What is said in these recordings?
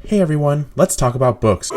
Hey everyone, let's talk about books.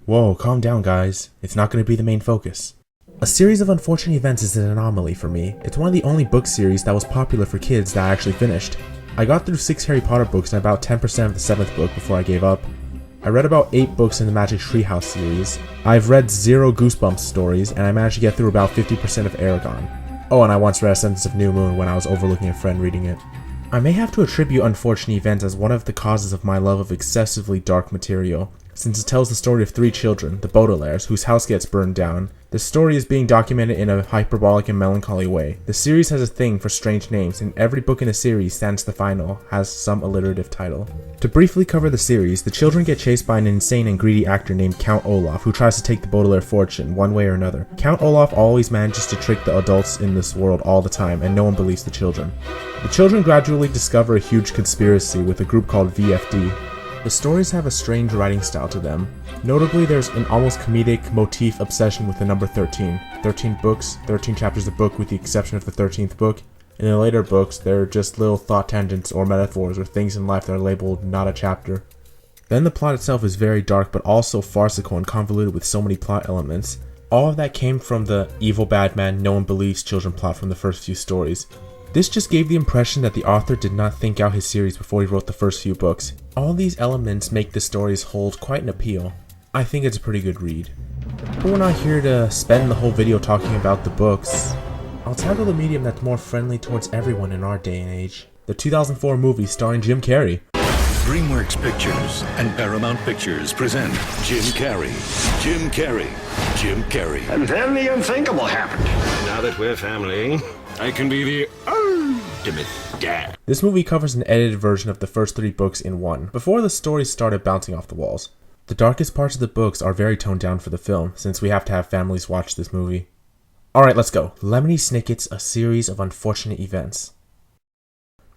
Whoa, calm down guys. It's not going to be the main focus. A series of unfortunate events is an anomaly for me. It's one of the only book series that was popular for kids that I actually finished. I got through 6 Harry Potter books and about 10% of the 7th book before I gave up. I read about 8 books in the Magic Treehouse series. I've read 0 Goosebumps stories, and I managed to get through about 50% of Aragon. Oh, and I once read A Sentence of New Moon when I was overlooking a friend reading it. I may have to attribute unfortunate events as one of the causes of my love of excessively dark material, since it tells the story of 3 children, the Baudelaires, whose house gets burned down. The story is being documented in a hyperbolic and melancholy way. The series has a thing for strange names, and every book in the series, sans the final, has some alliterative title. To briefly cover the series, the children get chased by an insane and greedy actor named Count Olaf, who tries to take the Baudelaire fortune, one way or another. Count Olaf always manages to trick the adults in this world all the time, and no one believes the children. The children gradually discover a huge conspiracy with a group called VFD. The stories have a strange writing style to them. Notably, there's an almost comedic motif obsession with the number 13. 13 books, 13 chapters of book with the exception of the 13th book. In the later books, they're just little thought tangents or metaphors or things in life that are labeled not a chapter. Then the plot itself is very dark but also farcical and convoluted with so many plot elements. All of that came from the evil bad man no one believes children plot from the first few stories. This just gave the impression that the author did not think out his series before he wrote the first few books. All these elements make the stories hold quite an appeal. I think it's a pretty good read. But we're not here to spend the whole video talking about the books. I'll tackle the medium that's more friendly towards everyone in our day and age. The 2004 movie starring Jim Carrey. DreamWorks Pictures and Paramount Pictures present Jim Carrey. Jim Carrey. Jim Carrey. And then the unthinkable happened. Now that we're family, I can be the ultimate dad. This movie covers an edited version of the first 3 books in one, before the stories started bouncing off the walls. The darkest parts of the books are very toned down for the film, since we have to have families watch this movie. Alright, let's go. Lemony Snicket's A Series of Unfortunate Events.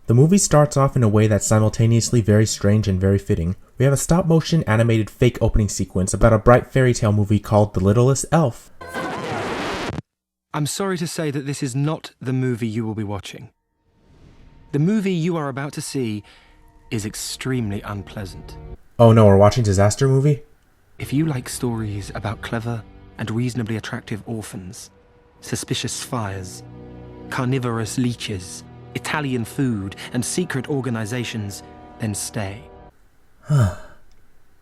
The movie starts off in a way that's simultaneously very strange and very fitting. We have a stop-motion animated fake opening sequence about a bright fairy tale movie called The Littlest Elf. I'm sorry to say that this is not the movie you will be watching. The movie you are about to see is extremely unpleasant. Oh no, we're watching a disaster movie? If you like stories about clever and reasonably attractive orphans, suspicious fires, carnivorous leeches, Italian food, and secret organizations, then stay.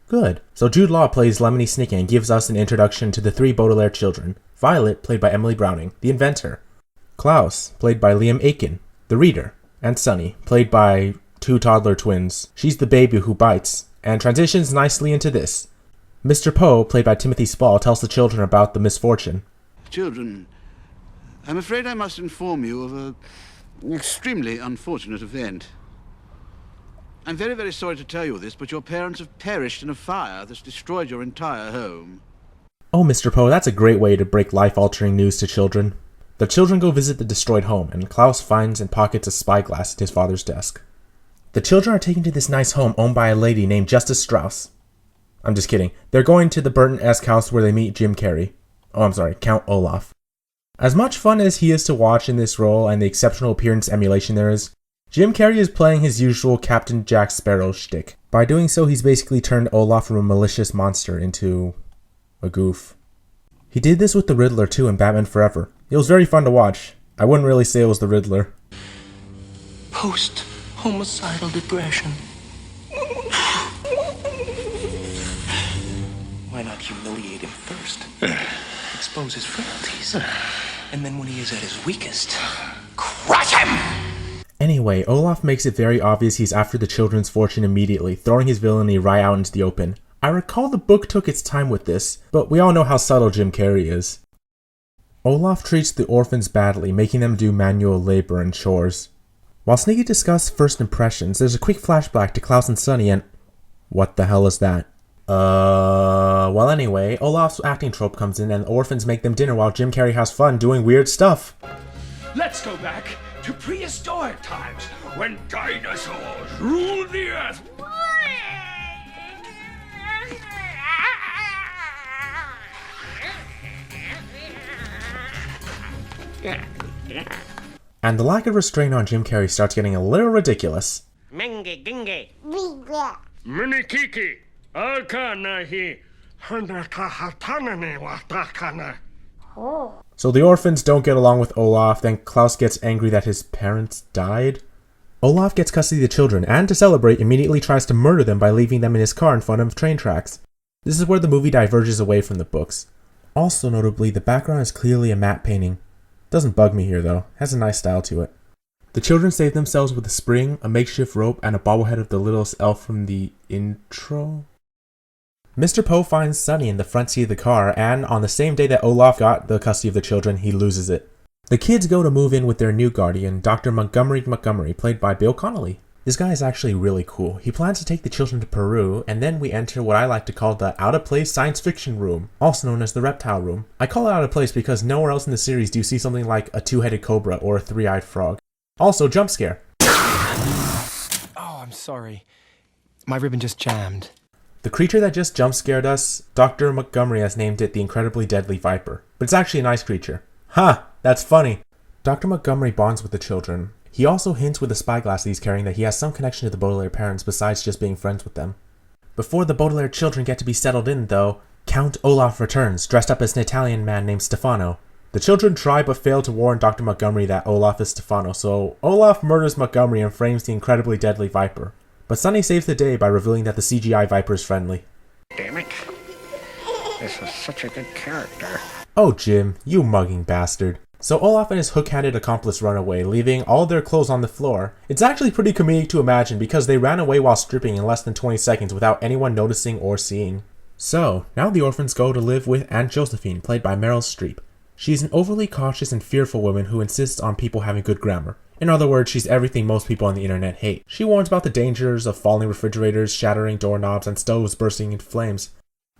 Good. So Jude Law plays Lemony Snicket and gives us an introduction to the 3 Baudelaire children. Violet, played by Emily Browning, the inventor. Klaus, played by Liam Aiken, the reader. And Sunny, played by 2 toddler twins. She's the baby who bites, and transitions nicely into this. Mr. Poe, played by Timothy Spall, tells the children about the misfortune. Children, I'm afraid I must inform you of an extremely unfortunate event. I'm very, very sorry to tell you this, but your parents have perished in a fire that's destroyed your entire home. Oh, Mr. Poe, that's a great way to break life-altering news to children. The children go visit the destroyed home, and Klaus finds and pockets a spyglass at his father's desk. The children are taken to this nice home owned by a lady named Justice Strauss. I'm just kidding. They're going to the Burton-esque house where they meet Jim Carrey. Oh, I'm sorry, Count Olaf. As much fun as he is to watch in this role and the exceptional appearance emulation there is, Jim Carrey is playing his usual Captain Jack Sparrow shtick. By doing so, he's basically turned Olaf from a malicious monster into a goof. He did this with the Riddler too in Batman Forever. It was very fun to watch. I wouldn't really say it was the Riddler. Post-homicidal depression. Why not humiliate him first? Expose his frailties. And then when he is at his weakest, crush him! Anyway, Olaf makes it very obvious he's after the children's fortune immediately, throwing his villainy right out into the open. I recall the book took its time with this, but we all know how subtle Jim Carrey is. Olaf treats the orphans badly, making them do manual labor and chores. While Snicket discusses first impressions, there's a quick flashback to Klaus and Sunny and... What the hell is that? Well anyway, Olaf's acting trope comes in and the orphans make them dinner while Jim Carrey has fun doing weird stuff. Let's go back to prehistoric times when dinosaurs ruled the earth. And the lack of restraint on Jim Carrey starts getting a little ridiculous. Mingy gingy. Minikiki, Alkanahi, Hanakahatanane Watakana. So the orphans don't get along with Olaf, then Klaus gets angry that his parents died. Olaf gets custody of the children, and to celebrate, immediately tries to murder them by leaving them in his car in front of train tracks. This is where the movie diverges away from the books. Also notably, the background is clearly a matte painting. Doesn't bug me here though, has a nice style to it. The children save themselves with a spring, a makeshift rope, and a bobblehead of the littlest elf from the intro. Mr. Poe finds Sunny in the front seat of the car, and on the same day that Olaf got the custody of the children, he loses it. The kids go to move in with their new guardian, Dr. Montgomery, played by Bill Connolly. This guy is actually really cool. He plans to take the children to Peru, and then we enter what I like to call the out-of-place science fiction room, also known as the reptile room. I call it out of place because nowhere else in the series do you see something like a two-headed cobra or a three-eyed frog. Also, jump scare. Oh, I'm sorry. My ribbon just jammed. The creature that just jump scared us, Dr. Montgomery has named it the incredibly deadly viper, but it's actually a nice creature. Ha! That's funny. Dr. Montgomery bonds with the children. He also hints with the spyglass that he's carrying that he has some connection to the Baudelaire parents besides just being friends with them. Before the Baudelaire children get to be settled in, though, Count Olaf returns, dressed up as an Italian man named Stefano. The children try but fail to warn Dr. Montgomery that Olaf is Stefano, so Olaf murders Montgomery and frames the incredibly deadly viper. But Sunny saves the day by revealing that the CGI viper is friendly. Damn it. This was such a good character. Oh Jim, you mugging bastard. So Olaf and his hook-handed accomplice run away, leaving all their clothes on the floor. It's actually pretty comedic to imagine because they ran away while stripping in less than 20 seconds without anyone noticing or seeing. So, now the orphans go to live with Aunt Josephine, played by Meryl Streep. She's an overly cautious and fearful woman who insists on people having good grammar. In other words, she's everything most people on the internet hate. She warns about the dangers of falling refrigerators, shattering doorknobs, and stoves bursting into flames.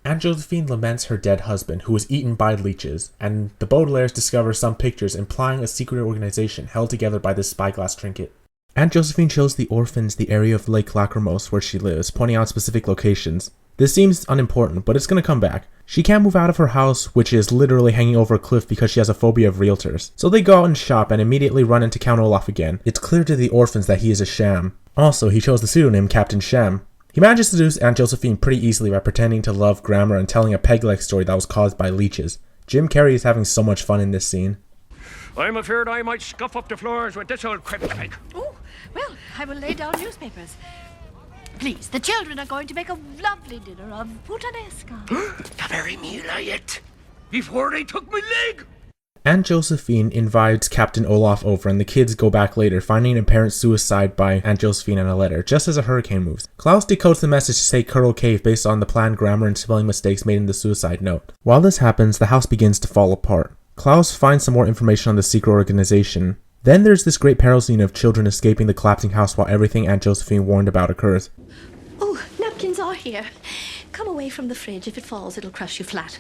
Aunt Josephine laments her dead husband, who was eaten by leeches, and the Baudelaires discover some pictures implying a secret organization held together by this spyglass trinket. Aunt Josephine shows the orphans the area of Lake Lachrymose where she lives, pointing out specific locations. This seems unimportant, but it's gonna come back. She can't move out of her house, which is literally hanging over a cliff because she has a phobia of realtors. So they go out and shop and immediately run into Count Olaf again. It's clear to the orphans that he is a sham. Also, he chose the pseudonym Captain Sham. He managed to seduce Aunt Josephine pretty easily by pretending to love grammar and telling a peg-leg story that was caused by leeches. Jim Carrey is having so much fun in this scene. I'm afraid I might scuff up the floors with this old crib cake. Oh, well, I will lay down newspapers. Please, the children are going to make a lovely dinner of Puttanesca. The very meal I ate before they took my leg. Aunt Josephine invites Captain Olaf over and the kids go back later, finding an apparent suicide by Aunt Josephine and a letter, just as a hurricane moves. Klaus decodes the message to say Curl Cave based on the planned grammar and spelling mistakes made in the suicide note. While this happens, the house begins to fall apart. Klaus finds some more information on the secret organization. Then there's this great peril scene of children escaping the collapsing house while everything Aunt Josephine warned about occurs. Oh, napkins are here. Come away from the fridge. If it falls, it'll crush you flat.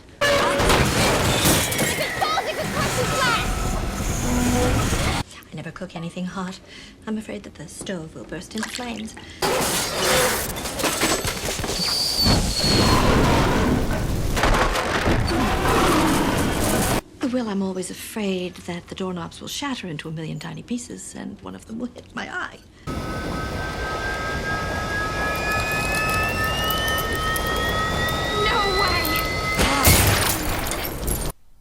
I never cook anything hot. I'm afraid that the stove will burst into flames. Well, I'm always afraid that the doorknobs will shatter into a million tiny pieces, and one of them will hit my eye. No way!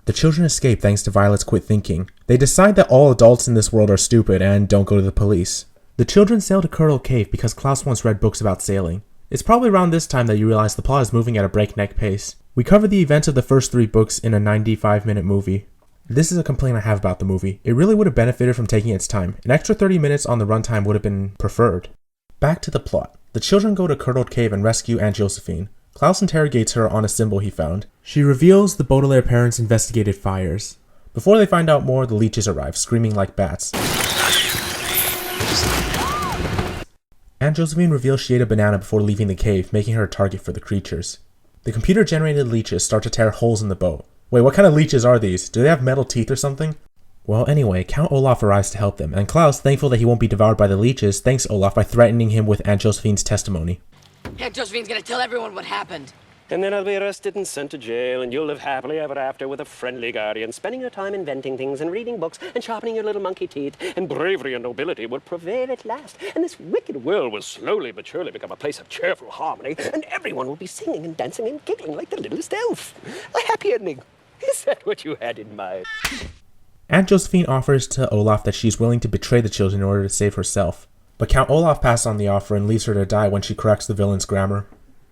The children escape thanks to Violet's quick thinking. They decide that all adults in this world are stupid and don't go to the police. The children sail to Curl Cave because Klaus once read books about sailing. It's probably around this time that you realize the plot is moving at a breakneck pace. We covered the events of the first 3 books in a 95-minute movie. This is a complaint I have about the movie. It really would have benefited from taking its time. An extra 30 minutes on the runtime would have been preferred. Back to the plot. The children go to Curdled Cave and rescue Aunt Josephine. Klaus interrogates her on a symbol he found. She reveals the Baudelaire parents investigated fires. Before they find out more, the leeches arrive, screaming like bats. Aunt Josephine reveals she ate a banana before leaving the cave, making her a target for the creatures. The computer-generated leeches start to tear holes in the boat. Wait, what kind of leeches are these? Do they have metal teeth or something? Well, anyway, Count Olaf arrives to help them, and Klaus, thankful that he won't be devoured by the leeches, thanks Olaf by threatening him with Aunt Josephine's testimony. Aunt Josephine's gonna tell everyone what happened. And then I'll be arrested and sent to jail, and you'll live happily ever after with a friendly guardian, spending your time inventing things and reading books and sharpening your little monkey teeth, and bravery and nobility will prevail at last, and this wicked world will slowly but surely become a place of cheerful harmony, and everyone will be singing and dancing and giggling like the littlest elf. A happy ending. Is that what you had in mind? Aunt Josephine offers to Olaf that she is willing to betray the children in order to save herself, but Count Olaf passes on the offer and leaves her to die when she corrects the villain's grammar.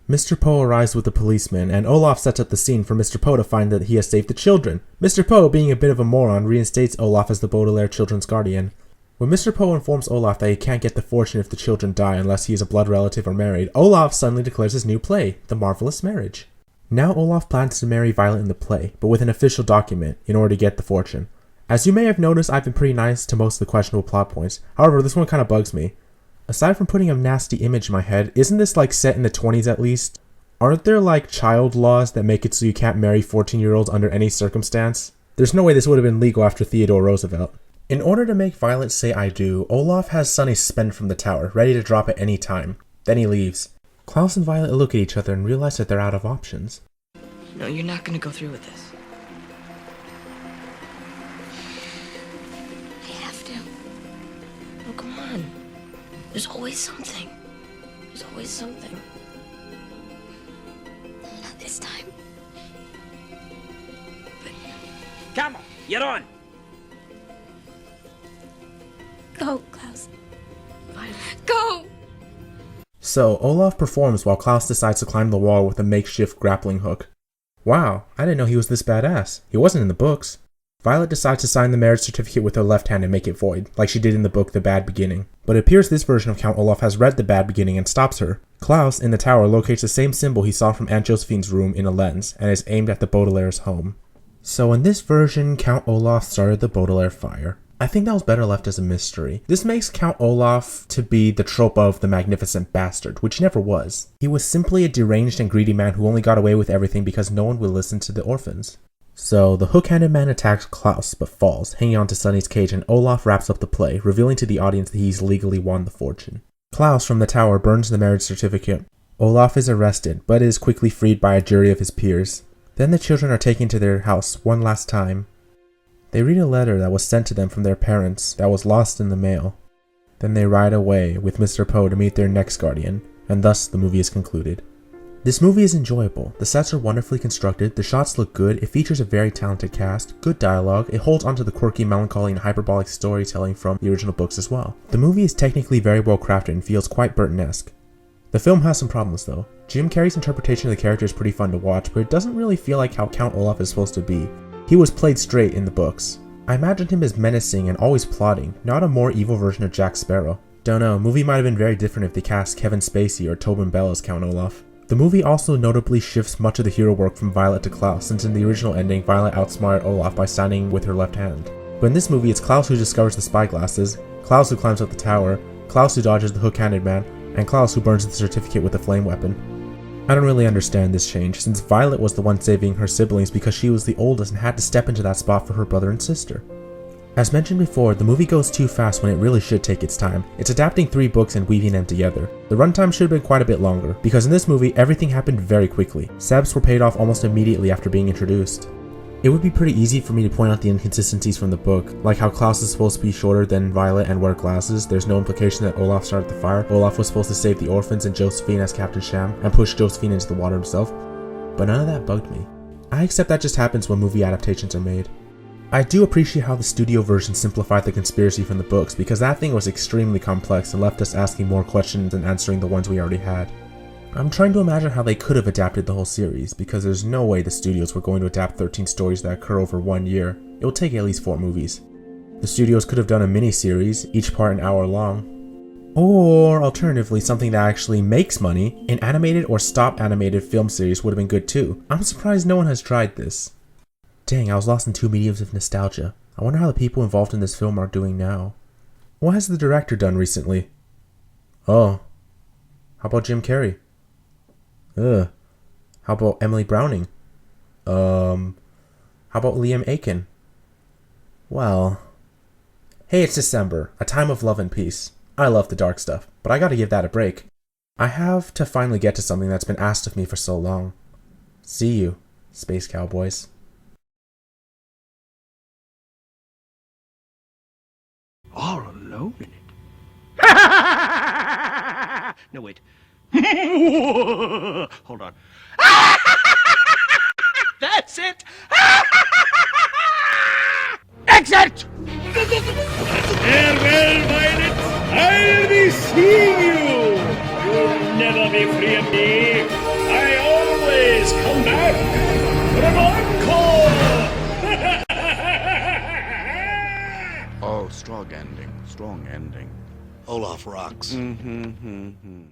Mr. Poe arrives with the policeman, and Olaf sets up the scene for Mr. Poe to find that he has saved the children. Mr. Poe, being a bit of a moron, reinstates Olaf as the Baudelaire Children's guardian. When Mr. Poe informs Olaf that he can't get the fortune if the children die unless he is a blood relative or married, Olaf suddenly declares his new play, The Marvelous Marriage. Now Olaf plans to marry Violet in the play, but with an official document, in order to get the fortune. As you may have noticed, I've been pretty nice to most of the questionable plot points. However, this one kind of bugs me. Aside from putting a nasty image in my head, isn't this like set in the 20s at least? Aren't there like child laws that make it so you can't marry 14-year-olds under any circumstance? There's no way this would have been legal after Theodore Roosevelt. In order to make Violet say I do, Olaf has Sonny spin from the tower, ready to drop at any time. Then he leaves. Klaus and Violet look at each other and realize that they're out of options. No, you're not going to go through with this. I have to. Oh, come on. There's always something. There's always something. Not this time. Come on, you're on. Go, Klaus. Violet. Go! So, Olaf performs while Klaus decides to climb the wall with a makeshift grappling hook. Wow, I didn't know he was this badass. He wasn't in the books. Violet decides to sign the marriage certificate with her left hand and make it void, like she did in the book The Bad Beginning. But it appears this version of Count Olaf has read The Bad Beginning and stops her. Klaus, in the tower, locates the same symbol he saw from Aunt Josephine's room in a lens, and is aimed at the Baudelaire's home. So in this version, Count Olaf started the Baudelaire fire. I think that was better left as a mystery. This makes Count Olaf to be the trope of the magnificent bastard, which he never was. He was simply a deranged and greedy man who only got away with everything because no one would listen to the orphans. So the hook-handed man attacks Klaus but falls, hanging onto Sonny's cage, and Olaf wraps up the play, revealing to the audience that he's legally won the fortune. Klaus from the tower burns the marriage certificate. Olaf is arrested, but is quickly freed by a jury of his peers. Then the children are taken to their house one last time. They read a letter that was sent to them from their parents that was lost in the mail. Then they ride away with Mr. Poe to meet their next guardian, and thus the movie is concluded. This movie is enjoyable. The sets are wonderfully constructed, the shots look good, it features a very talented cast, good dialogue, it holds onto the quirky, melancholy, and hyperbolic storytelling from the original books as well. The movie is technically very well crafted and feels quite Burton-esque. The film has some problems though. Jim Carrey's interpretation of the character is pretty fun to watch, but it doesn't really feel like how Count Olaf is supposed to be. He was played straight in the books. I imagined him as menacing and always plotting, not a more evil version of Jack Sparrow. Don't know, movie might have been very different if they cast Kevin Spacey or Tobin Bell as Count Olaf. The movie also notably shifts much of the hero work from Violet to Klaus, since in the original ending, Violet outsmarted Olaf by signing with her left hand. But in this movie, it's Klaus who discovers the spyglasses, Klaus who climbs up the tower, Klaus who dodges the hook-handed man, and Klaus who burns the certificate with a flame weapon. I don't really understand this change, since Violet was the one saving her siblings because she was the oldest and had to step into that spot for her brother and sister. As mentioned before, the movie goes too fast when it really should take its time. It's adapting 3 books and weaving them together. The runtime should have been quite a bit longer, because in this movie everything happened very quickly. Sebs were paid off almost immediately after being introduced. It would be pretty easy for me to point out the inconsistencies from the book, like how Klaus is supposed to be shorter than Violet and wear glasses. There's no implication that Olaf started the fire. Olaf was supposed to save the orphans and Josephine as Captain Sham, and push Josephine into the water himself. But none of that bugged me. I accept that just happens when movie adaptations are made. I do appreciate how the studio version simplified the conspiracy from the books, because that thing was extremely complex and left us asking more questions than answering the ones we already had. I'm trying to imagine how they could have adapted the whole series, because there's no way the studios were going to adapt 13 stories that occur over 1 year. It will take at least 4 movies. The studios could have done a mini-series, each part an hour long. Or, alternatively, something that actually makes money. An animated or stop-animated film series would have been good too. I'm surprised no one has tried this. Dang, I was lost in 2 mediums of nostalgia. I wonder how the people involved in this film are doing now. What has the director done recently? Oh. How about Jim Carrey? How about Emily Browning? How about Liam Aiken? Well. Hey, it's December, a time of love and peace. I love the dark stuff, but I gotta give that a break. I have to finally get to something that's been asked of me for so long. See you, space cowboys. All alone in it. No, wait. Hold on. That's it! Exit! Farewell, Violet! I'll be seeing you! You'll never be free of me. I always come back for an encore! Oh, strong ending. Strong ending. Olaf rocks. Mm-hmm.